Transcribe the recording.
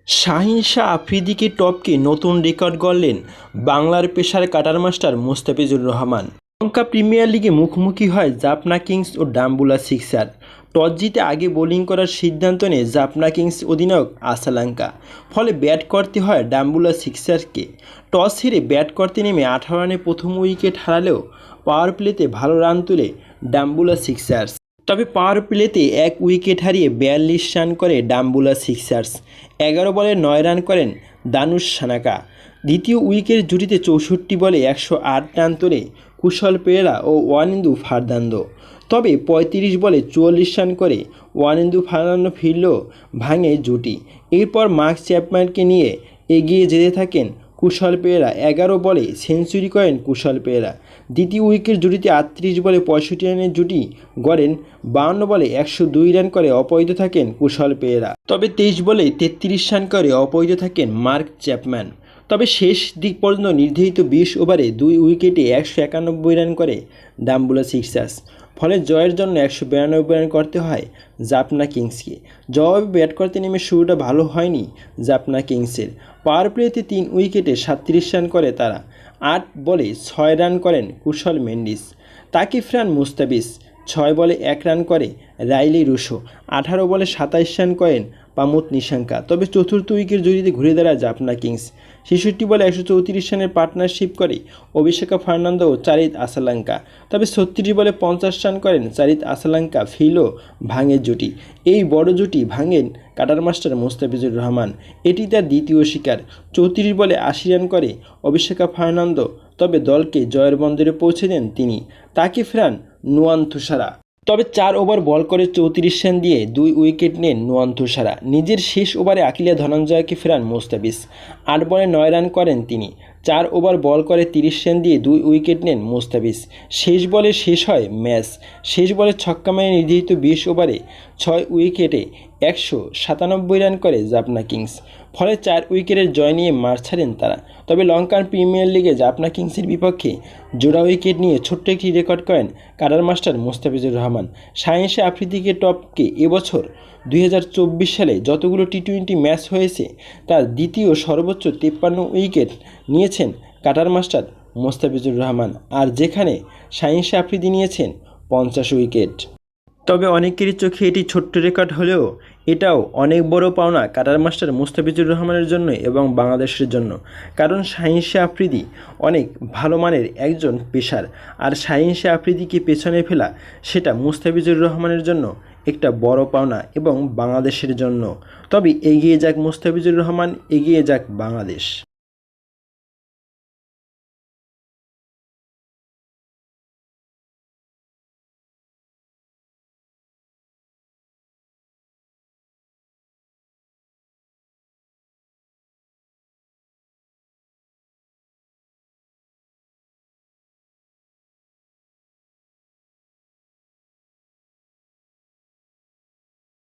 শাহিন শাহ আফ্রিদিকে টপকে নতুন রেকর্ড গড়লেন বাংলার pacer cutter master Mustafizur Rahman. Sri Lanka premier লিগে মুখোমুখি হয় জাফনা কিংস ও ডাম্বুলা সিক্সার। টস জিতে আগে বোলিং করার সিদ্ধান্ত নেয় জাফনা কিংস অধিনায়ক আসালাঙ্কা। ফলে ব্যাট করতে হয় ডাম্বুলা সিক্সারকে। টস হেরে ব্যাট করতে নেমে 18 রানে প্রথম উইকেট হারালেও পাওয়ার প্লেতে ভালো রান তুলে ডাম্বুলা সিক্সার্স। তবে পাওয়ার প্লেতে 1 উইকেট হারিয়ে 42 রান করে ডাম্বুলা সিক্সার্স। 11 বলে 9 রান করেন দানুশ সানাকা। দ্বিতীয় উইকেট জুটিতে 64 বলে 108 রান তোলে কুশল পেরেরা ও ওয়ানিন্দু ফার্নান্দো। তবে 35 বলে 44 রান করে ওয়ানিন্দু ফার্নান্দো ফিরলেও ভাঙে জুটি। এরপর মার্ক চ্যাপম্যানকে নিয়ে এগিয়ে যেতে থাকেন কুশল পেরেরা। 11 বলে সেঞ্চুরি করেন কুশল পেরেরা। দ্বিতীয় উইকেট জুটিতে 38 বলে 65 রানের জুটি গড়েন। 52 বলে 102 রান করে অপরাজিত থাকেন কুশল পেরেরা। তবে 23 বলে 33 রান করে অপরাজিত থাকেন মার্ক চ্যাপম্যান। তবে শেষ দিক পর্যন্ত নির্ধারিত 20 ওভারে 2 উইকেটে 191 রান করে ডাম্বুলা সিক্সার্স। ফলে জয়ের জন্য 192 রান করতে হয় জাফনা কিংসকে। জবাবে ব্যাট করতে নেমে শুরুটা ভালো হয়নি জাফনা কিংসের। পাওয়ার প্লেতে 3 উইকেটে 37 রান করে তারা। 8 বলে 6 রান করেন কুশল মেন্ডিস। তাকে ফেরান মুস্তাফিজ। 6 বলে 1 রান করে রাইলি রুশো। 18 বলে 27 রান করেন পামুত নিশাঙ্কা। তবে চতুর্থ উইকেট জুটিতে ঘুরে দাঁড়ায় জাফনা কিংস। 66 বলে 134 রানের পার্টনারশিপ করে অভিষেকা ফার্নান্দো ও চারিত আসালাঙ্কা। তবে 36 বলে 50 রান করেন চারিত আসালাঙ্কা। ফিরল ভাঙে জুটি। এই বড় জুটি ভাঙেন কাটার মাস্টার মোস্তাফিজুর রহমান। এটি তার দ্বিতীয় শিকার। 34 বলে 80 রান করে অভিষেকা ফার্নান্দো। তবে দলকে জয়ের বন্দরে পৌঁছে দেন তিনি। তাকে ফেরান নুয়ান্থুসারা। তবে 4 ওভার বল করে 34 রান দিয়ে 2 উইকেট নেন নুয়ান্থুসারা। নিজের শেষ ওভারে আকিলা ধনঞ্জয়কে ফেরান মুস্তাফিজ। 8 বলে 9 রান করেন তিনি। 4 ওভার বল করে 30 রান দিয়ে 2 উইকেট নেন মুস্তাফিজ। শেষ বলে শেষ হয় ম্যাচ। শেষ বলে ছক্কা মেরে নির্ধারিত 20 ওভারে 6 উইকেটে 197 রান করে জাফনা কিংস। ফলে 4 উইকেটের জয় নিয়ে মাঠ ছাড়েন তারা। তবে লঙ্কান প্রিমিয়ার লিগে জাফনা কিংসের বিপক্ষে জোড়া উইকেট নিয়ে ছোট্ট একটি রেকর্ড করেন কাটার মাস্টার মোস্তাফিজুর রহমান। শাহিন শাহ আফ্রিদিকে টপকে এবছর 2024 সালে যতগুলো টি-20 ম্যাচ হয়েছে তার দ্বিতীয় সর্বোচ্চ 53 উইকেট নিয়েছেন কাটার মাস্টার মোস্তাফিজুর রহমান। আর যেখানে শাহিন শাহ আফ্রিদি নিয়েছেন 50 উইকেট। তবে অনেকেরই চোখে এটি ছোট্ট রেকর্ড হলেও এটাও অনেক বড় পাওনা কাটার মাস্টার মুস্তাফিজুর রহমানের জন্য এবং বাংলাদেশের জন্য। কারণ শাহিন শাহ আফ্রিদি অনেক ভালো মানের একজন পেসার। আর শাহিন শাহ আফ্রিদিকে পেছনে ফেলা সেটা মুস্তাফিজুর রহমানের জন্য একটা বড় পাওনা এবং বাংলাদেশের জন্য। তবে এগিয়ে যাক মুস্তাফিজুর রহমান, এগিয়ে যাক বাংলাদেশ।